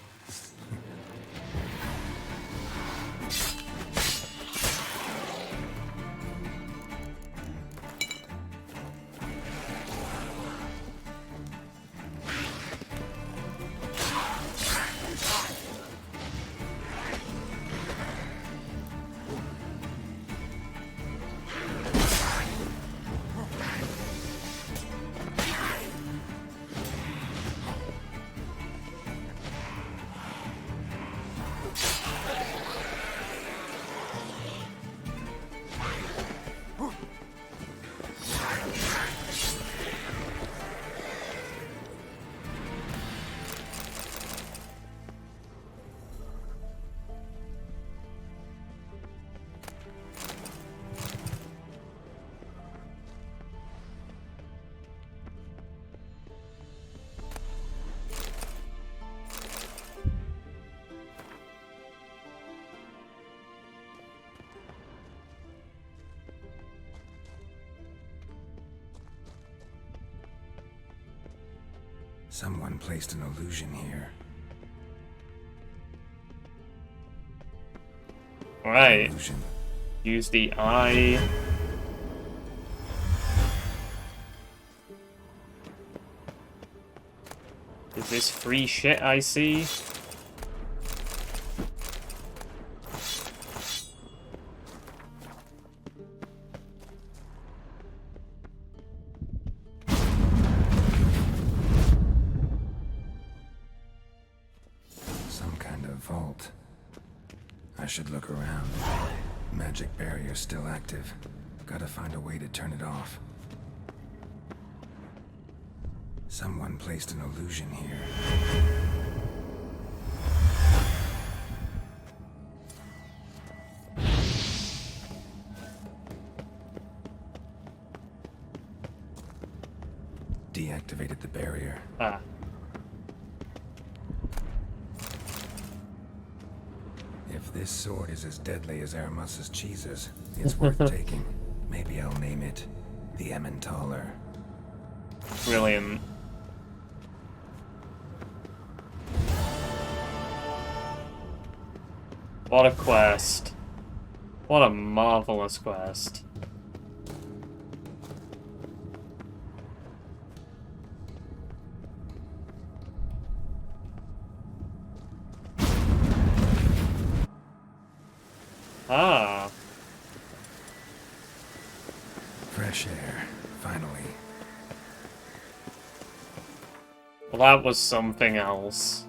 Someone placed an illusion here. Right. Illusion. Use the eye. Is this free shit I see? Some kind of vault. I should look around. Magic barrier still active. Gotta find a way to turn it off. Someone placed an illusion here. Deactivated the barrier. Ah. If this sword is as deadly as Aramus's cheeses, it's worth taking. Maybe I'll name it the Emmentaler. Brilliant. What a quest. What a marvelous quest. Ah. Fresh air, finally. Well, that was something else.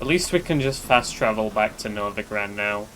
At least we can just fast travel back to Novigrad now.